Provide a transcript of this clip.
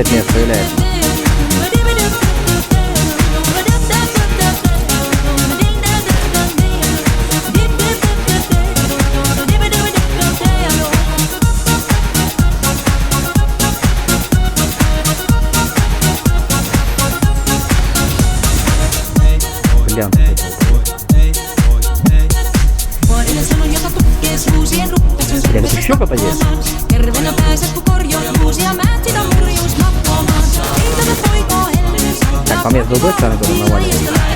Britneystä yleensä. Pidetäänkö shokata jees? Terveenä pääset ku korjoon uusia määt sitä murjuus nappomaan. Ei tätä poikoo helveessä. Tää kamia tuntuu, että aina tuolla mä voin.